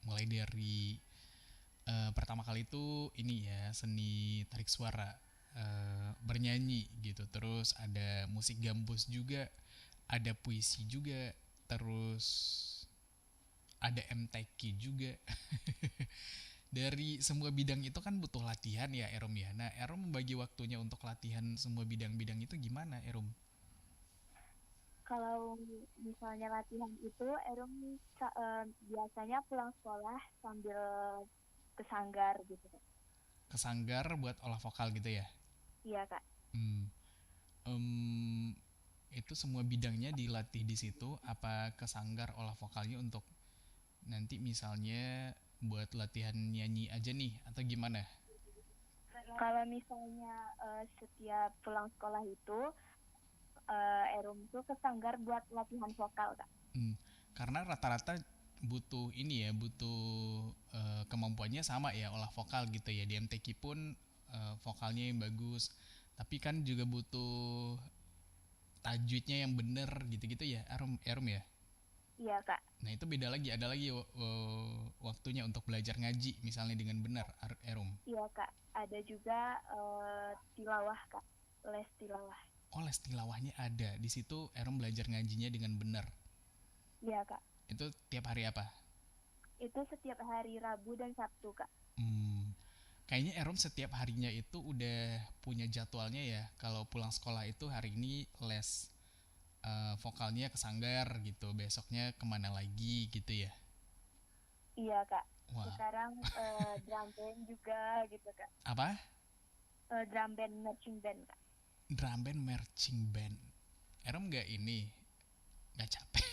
Speaker 1: Mulai dari pertama kali itu ini ya, seni tarik suara, bernyanyi gitu. Terus ada musik gambus juga, ada puisi juga, terus ada MTQ juga. Dari semua bidang itu kan butuh latihan ya Erum ya. Nah Erum membagi waktunya untuk latihan semua bidang-bidang itu gimana Erum?
Speaker 2: Kalau misalnya latihan itu, Erum biasanya pulang sekolah sambil ke sanggar gitu.
Speaker 1: Ke sanggar buat olah vokal gitu ya?
Speaker 2: Iya Kak.
Speaker 1: Itu semua bidangnya dilatih di situ, apa ke sanggar olah vokalnya untuk nanti misalnya buat latihan nyanyi aja nih atau gimana?
Speaker 2: Kalau misalnya setiap pulang sekolah itu, Erum tuh ke sanggar buat latihan vokal Kak.
Speaker 1: Karena rata-rata butuh ini ya, butuh kemampuannya sama ya, olah vokal gitu ya. Di MTQ pun vokalnya yang bagus, tapi kan juga butuh tajwidnya yang bener gitu-gitu ya Erum ya.
Speaker 2: Iya Kak.
Speaker 1: Nah itu beda lagi, ada lagi waktunya untuk belajar ngaji misalnya dengan benar Erum.
Speaker 2: Iya Kak, ada juga tilawah Kak, les tilawah.
Speaker 1: Oh, les tilawahnya ada di situ, Erum belajar ngajinya dengan benar.
Speaker 2: Iya Kak.
Speaker 1: Itu tiap hari apa?
Speaker 2: Itu setiap hari Rabu dan Sabtu Kak.
Speaker 1: Kayaknya Erum setiap harinya itu udah punya jadwalnya ya. Kalau pulang sekolah itu hari ini les vokalnya ke sanggar gitu, besoknya kemana lagi gitu ya?
Speaker 2: Iya Kak.
Speaker 1: Wah.
Speaker 2: Sekarang drum band juga gitu Kak.
Speaker 1: Apa?
Speaker 2: Drum band marching band Kak.
Speaker 1: Drum band marching band. Erum nggak capek?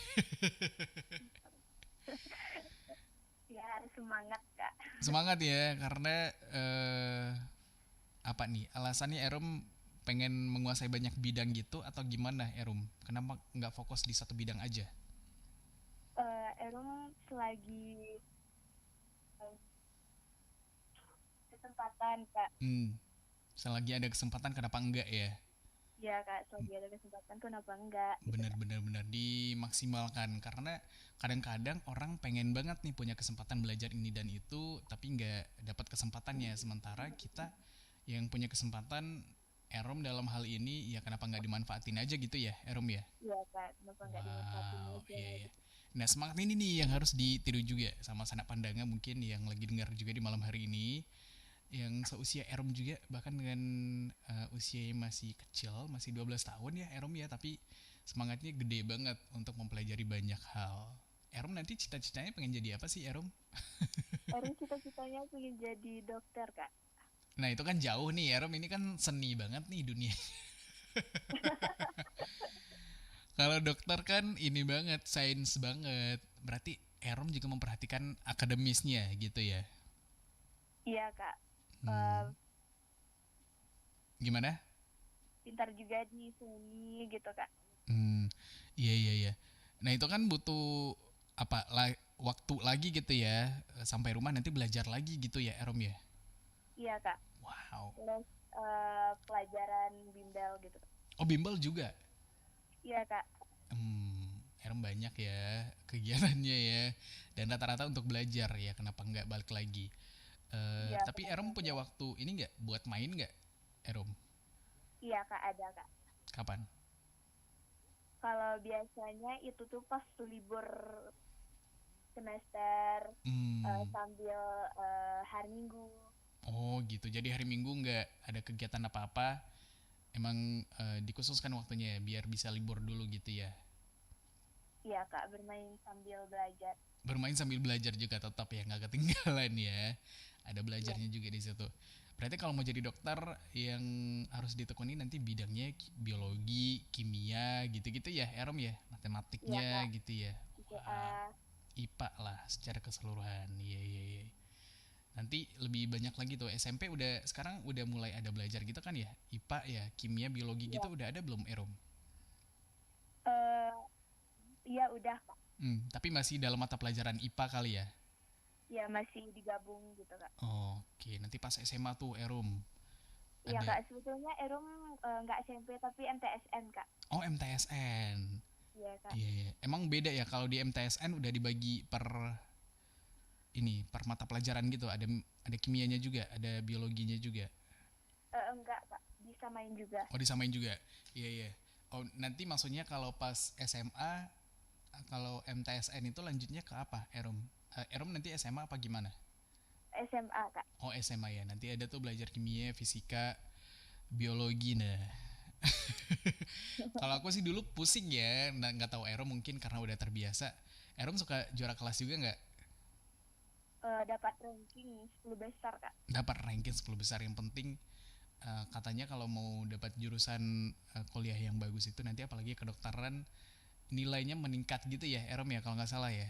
Speaker 2: Ya harus semangat Kak.
Speaker 1: Semangat ya, karena apa nih alasannya Erum pengen menguasai banyak bidang gitu atau gimana Erum? Kenapa nggak fokus di satu bidang aja?
Speaker 2: Erum selagi kesempatan Kak.
Speaker 1: Selagi ada kesempatan kenapa enggak ya?
Speaker 2: Ya Kak, selagi ada kesempatan kenapa enggak gitu Kak.
Speaker 1: Benar-benar dimaksimalkan karena kadang-kadang orang pengen banget nih punya kesempatan belajar ini dan itu tapi nggak dapat kesempatannya, sementara kita yang punya kesempatan, Erom dalam hal ini ya kenapa nggak dimanfaatin aja gitu ya Erom ya.
Speaker 2: Iya Kak, kenapa enggak dimanfaatin
Speaker 1: Wow,
Speaker 2: aja
Speaker 1: iya iya.
Speaker 2: gitu.
Speaker 1: Nah, semangat ini nih yang harus ditiru juga sama sanak pandanga mungkin yang lagi dengar juga di malam hari ini, yang seusia Erom juga bahkan dengan usia yang masih kecil, masih 12 tahun ya Erom ya, tapi semangatnya gede banget untuk mempelajari banyak hal. Erom nanti cita-citanya pengen jadi apa sih Erom?
Speaker 2: Erin cita-citanya pengen jadi dokter Kak.
Speaker 1: Nah, itu kan jauh nih Erom, ini kan seni banget nih dunia. Kalau dokter kan ini banget, sains banget. Berarti Erom juga memperhatikan akademisnya gitu ya.
Speaker 2: Iya Kak, Eh,
Speaker 1: Hmm, gimana?
Speaker 2: pintar juga di seni gitu Kak.
Speaker 1: Hmm, iya iya iya. Nah itu kan butuh waktu lagi gitu ya, sampai rumah nanti belajar lagi gitu ya Erom ya.
Speaker 2: Iya Kak,
Speaker 1: Wow.
Speaker 2: les pelajaran bimbel gitu Kak.
Speaker 1: Oh bimbel juga.
Speaker 2: Iya Kak,
Speaker 1: Erom banyak ya kegiatannya ya. Dan rata-rata untuk belajar ya. Kenapa nggak balik lagi?
Speaker 2: iya
Speaker 1: Tapi
Speaker 2: benar
Speaker 1: Erom
Speaker 2: Kak.
Speaker 1: punya waktu ini nggak buat main nggak Erom?
Speaker 2: Iya Kak, ada Kak.
Speaker 1: Kapan?
Speaker 2: Kalau biasanya itu tuh pas libur semester
Speaker 1: Hmm.
Speaker 2: sambil hari Minggu.
Speaker 1: Oh gitu. Jadi hari Minggu nggak ada kegiatan apa-apa. Emang dikhususkan waktunya ya, biar bisa libur dulu gitu ya.
Speaker 2: Iya Kak, bermain sambil belajar.
Speaker 1: Bermain sambil belajar juga tetap ya nggak ketinggalan ya. Ada
Speaker 2: Iya,
Speaker 1: belajarnya juga di situ. Berarti kalau mau jadi dokter yang harus ditekuni nanti bidangnya biologi, kimia gitu-gitu ya, Erom ya,
Speaker 2: iya
Speaker 1: matematiknya
Speaker 2: Kak,
Speaker 1: gitu ya.
Speaker 2: IPA.
Speaker 1: Wah, IPA lah secara keseluruhan. Iya iya iya. Nanti lebih banyak lagi tuh SMP udah sekarang udah mulai ada belajar gitu kan ya, IPA ya, kimia, biologi
Speaker 2: Iya,
Speaker 1: gitu udah ada belum Erom?
Speaker 2: eh iya udah Kak.
Speaker 1: Tapi masih dalam mata pelajaran IPA kali ya.
Speaker 2: Iya masih digabung gitu Kak.
Speaker 1: Oke, nanti pas SMA tuh Erom
Speaker 2: Iya
Speaker 1: ada.
Speaker 2: Kak, sebetulnya Erum nggak SMP tapi MTSN Kak.
Speaker 1: Oh MTSN.
Speaker 2: Iya Kak.
Speaker 1: Iya, iya. Emang beda ya kalau di MTSN udah dibagi per ini per mata pelajaran gitu. Ada kimianya juga, ada biologinya juga.
Speaker 2: Enggak Kak, bisa main juga.
Speaker 1: Oh disamain juga. Iya iya. Oh nanti maksudnya kalau pas SMA, kalau MTSN itu lanjutnya ke apa, Erom? Erom nanti SMA apa gimana?
Speaker 2: SMA Kak.
Speaker 1: Oh SMA ya. Nanti ada tuh belajar kimia, fisika, biologi. Nah, kalau aku sih dulu pusing ya, nggak tahu Erom mungkin karena udah terbiasa. Erom suka juara kelas juga nggak?
Speaker 2: Dapat ranking 10 besar Kak.
Speaker 1: Dapat ranking 10 besar yang penting katanya kalau mau dapat jurusan kuliah yang bagus itu nanti apalagi kedokteran nilainya meningkat gitu ya Erom ya kalau nggak salah ya.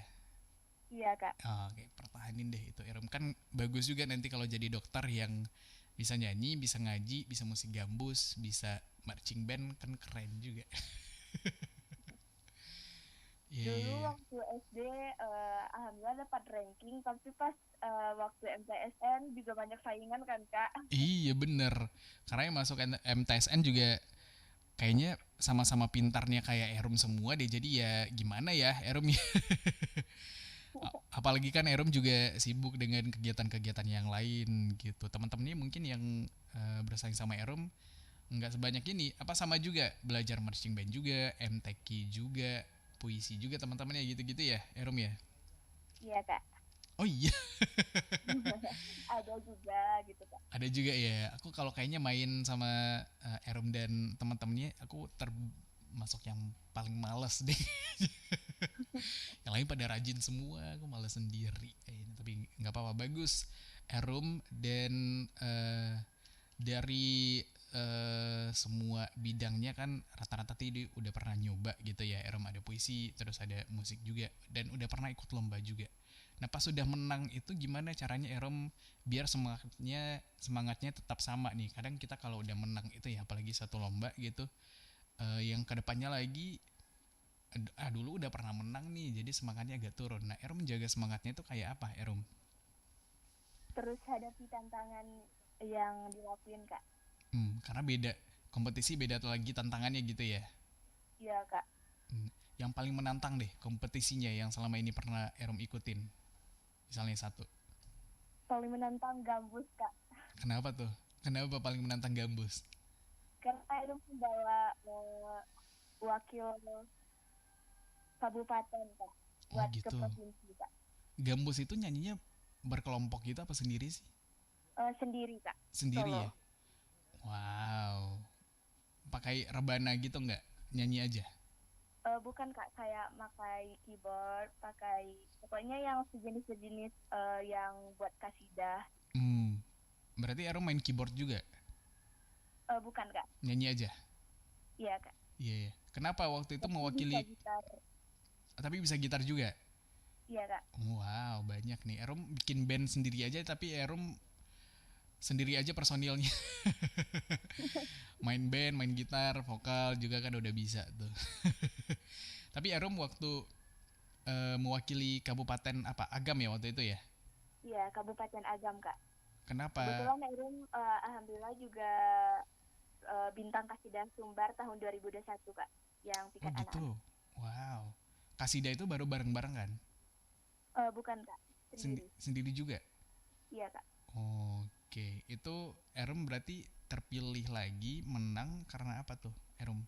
Speaker 2: Iya Kak.
Speaker 1: Oke, pertahanin deh itu Erom kan bagus juga nanti kalau jadi dokter yang bisa nyanyi, bisa ngaji, bisa musik gambus, bisa marching band kan keren juga. Iya, yeah,
Speaker 2: Dulu
Speaker 1: yeah, yeah.
Speaker 2: waktu SD alhamdulillah dapat ranking, tapi pas waktu MTSN juga banyak saingan kan Kak.
Speaker 1: Iya bener, karena yang masuk MTSN juga kayaknya sama-sama pintarnya kayak Erom semua deh, jadi ya gimana ya Erom ya. Apalagi kan Erom juga sibuk dengan kegiatan-kegiatan yang lain gitu. Teman-temannya mungkin yang bersaing sama Erom nggak sebanyak ini. Apa sama juga belajar marching band juga, MTQ juga, puisi juga teman-temannya gitu-gitu ya, Erom ya.
Speaker 2: Iya Kak.
Speaker 1: Oh iya,
Speaker 2: Ada juga gitu Kak.
Speaker 1: ada juga ya. Aku kalau kayaknya main sama Erom dan teman-temannya, aku termasuk yang paling males deh. Yang lain pada rajin semua, aku malas sendiri. Tapi nggak apa-apa, bagus. Erom dan dari semua bidangnya kan rata-rata tadi udah pernah nyoba gitu ya. Erom ada puisi, terus ada musik juga, dan udah pernah ikut lomba juga. Nah pas sudah menang itu gimana caranya Erom biar semangatnya tetap sama nih. Kadang kita kalau udah menang itu ya, apalagi satu lomba gitu, yang kedepannya lagi dulu udah pernah menang nih jadi semangatnya agak turun. Nah Erom menjaga semangatnya itu kayak apa Erom?
Speaker 2: Terus hadapi tantangan yang dilakuin Kak.
Speaker 1: Karena beda Kompetisi beda lagi tantangannya gitu ya.
Speaker 2: Iya Kak.
Speaker 1: Yang paling menantang deh kompetisinya yang selama ini pernah Erom ikutin. Misalnya satu.
Speaker 2: Paling menantang gambus Kak.
Speaker 1: Kenapa tuh? Kenapa paling menantang gambus?
Speaker 2: Karena itu membawa wakil kabupaten Kak
Speaker 1: Oh
Speaker 2: buat ke
Speaker 1: gitu.
Speaker 2: provinsi Kak.
Speaker 1: Gambus itu nyanyinya berkelompok gitu apa sendiri sih?
Speaker 2: Sendiri Kak.
Speaker 1: Sendiri
Speaker 2: Solo.
Speaker 1: ya? Wow. Pakai rebana gitu nggak? Nyanyi aja?
Speaker 2: Bukan Kak, kayak pakai keyboard, pakai pokoknya yang sejenis-sejenis yang buat kasidah.
Speaker 1: Berarti Erom main keyboard juga?
Speaker 2: Bukan Kak.
Speaker 1: Nyanyi aja?
Speaker 2: Iya Kak.
Speaker 1: Iya, iya. Kenapa waktu itu
Speaker 2: Tapi
Speaker 1: mewakili?
Speaker 2: bisa gitar.
Speaker 1: Tapi bisa gitar juga?
Speaker 2: Iya Kak.
Speaker 1: Wow, banyak nih. Erom bikin band sendiri aja, tapi Erom sendiri aja personilnya. Main band, main gitar, vokal juga kan udah bisa tuh. Tapi Erom waktu mewakili kabupaten apa? Agam ya waktu itu ya?
Speaker 2: Iya, Kabupaten Agam Kak.
Speaker 1: Kenapa?
Speaker 2: Kebetulan Erum alhamdulillah juga bintang kasidah Sumbar tahun 2021 Kak, yang
Speaker 1: Oh
Speaker 2: tingkat
Speaker 1: gitu.
Speaker 2: anak-anak.
Speaker 1: Wow. Kasida itu baru bareng-bareng kan?
Speaker 2: Bukan Kak, sendiri.
Speaker 1: Sendiri juga?
Speaker 2: Iya Kak.
Speaker 1: Oke, itu Erom berarti terpilih lagi menang karena apa tuh Erom?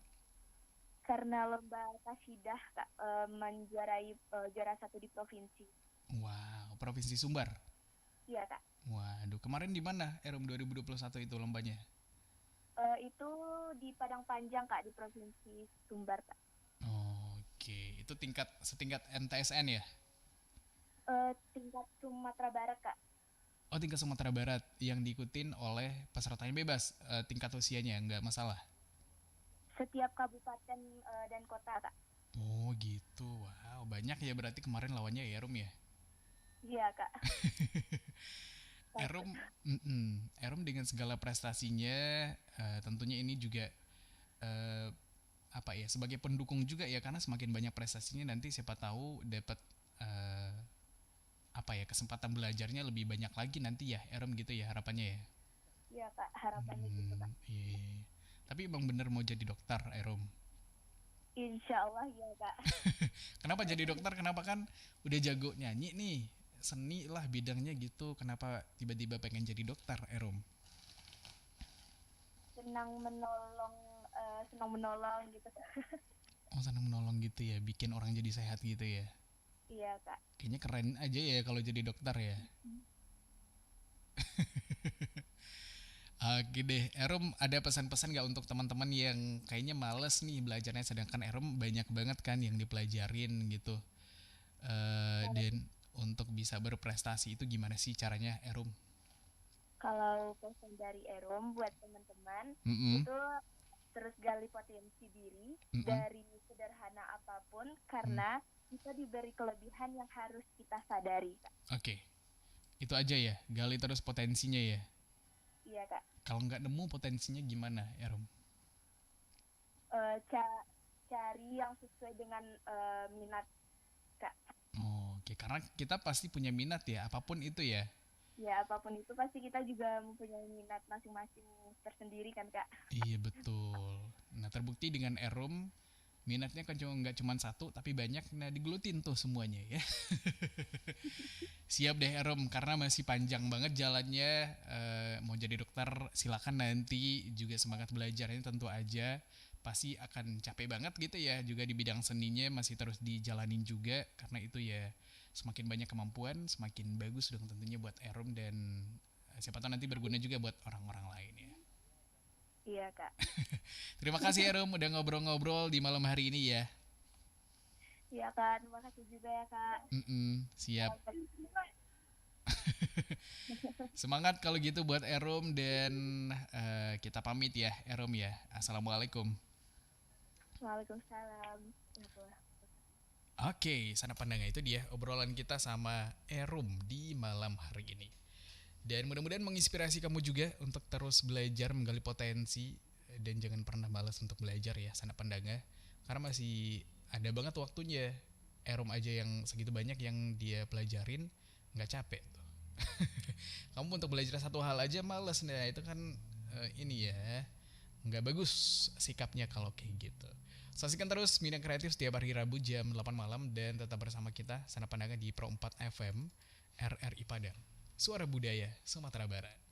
Speaker 2: Karena lomba kasidah Kak menjuarai juara 1 di provinsi.
Speaker 1: Wow, Provinsi Sumbar.
Speaker 2: Iya Kak.
Speaker 1: Waduh, kemarin di mana Erom 2021 itu lombanya?
Speaker 2: Itu di Padang Panjang Kak, di provinsi Sumbar Kak.
Speaker 1: Oke, itu setingkat MTSN ya?
Speaker 2: Tingkat Sumatera Barat Kak.
Speaker 1: Oh, tingkat Sumatera Barat yang diikutin oleh pesertanya bebas, tingkat usianya nggak masalah.
Speaker 2: Setiap kabupaten dan kota Kak.
Speaker 1: Oh gitu, wow banyak ya berarti kemarin lawannya ya Erom ya?
Speaker 2: Iya Kak.
Speaker 1: Erom, Erom dengan segala prestasinya, tentunya ini juga apa ya sebagai pendukung juga ya karena semakin banyak prestasinya nanti siapa tahu dapat apa ya kesempatan belajarnya lebih banyak lagi nanti ya Erom gitu ya harapannya ya.
Speaker 2: Iya Kak, harapannya gitu Kak.
Speaker 1: Iya. Tapi emang bener mau jadi dokter Erom?
Speaker 2: Insya Allah ya Kak.
Speaker 1: Kenapa jadi dokter? Kenapa kan udah jago nyanyi nih, seni lah bidangnya gitu. Kenapa tiba-tiba pengen jadi dokter Erom?
Speaker 2: Senang menolong gitu.
Speaker 1: Oh senang menolong gitu ya, bikin orang jadi sehat gitu ya.
Speaker 2: Iya Kak.
Speaker 1: Kayaknya keren aja ya kalau jadi dokter ya. Oke deh, Erom ada pesan-pesan gak untuk teman-teman yang kayaknya males nih belajarnya sedangkan Erom banyak banget kan yang dipelajarin gitu. Dan untuk bisa berprestasi itu gimana sih caranya Erom?
Speaker 2: Kalau pesan dari Erom buat teman-teman itu terus gali potensi diri dari sederhana apapun karena kita diberi kelebihan yang harus kita sadari Kak.
Speaker 1: Oke, itu aja ya, gali terus potensinya ya.
Speaker 2: Iya Kak.
Speaker 1: Kalau nggak nemu potensinya gimana Erom?
Speaker 2: Cari yang sesuai dengan minat Kak.
Speaker 1: Oke, karena kita pasti punya minat ya, apapun itu ya.
Speaker 2: Ya apapun itu pasti kita juga mempunyai minat masing-masing tersendiri kan Kak.
Speaker 1: Iya betul. Nah terbukti dengan Erom minatnya kan nggak cuma satu tapi banyak. Nah digelutin tuh semuanya ya. Siap deh Erom karena masih panjang banget jalannya. Mau jadi dokter silakan nanti juga semangat belajarnya tentu aja. Pasti akan capek banget gitu ya. Juga di bidang seninya masih terus dijalanin juga karena itu ya. Semakin banyak kemampuan, semakin bagus dong tentunya buat Erom dan siapa tahu nanti berguna juga buat orang-orang lain ya.
Speaker 2: Iya Kak.
Speaker 1: Terima kasih Erom udah ngobrol-ngobrol di malam hari ini ya.
Speaker 2: Iya Kak, terima kasih juga ya Kak.
Speaker 1: Siap. Semangat kalau gitu buat Erom dan kita pamit ya Erom ya. Assalamualaikum.
Speaker 2: Waalaikumsalam.
Speaker 1: Oke, sana pandangnya itu dia obrolan kita sama Erom di malam hari ini. Dan mudah-mudahan menginspirasi kamu juga untuk terus belajar menggali potensi dan jangan pernah malas untuk belajar ya sana pandangnya. Karena masih ada banget waktunya. Erom aja yang segitu banyak yang dia pelajarin nggak capek tuh. Kamu untuk belajar satu hal aja malas, nah itu kan ini ya nggak bagus sikapnya kalau kayak gitu. Saksikan terus Minang Kreatif setiap hari Rabu jam 8 malam dan tetap bersama kita Sana Pandangan di Pro 4 FM RRI Padang, Suara Budaya Sumatera Barat.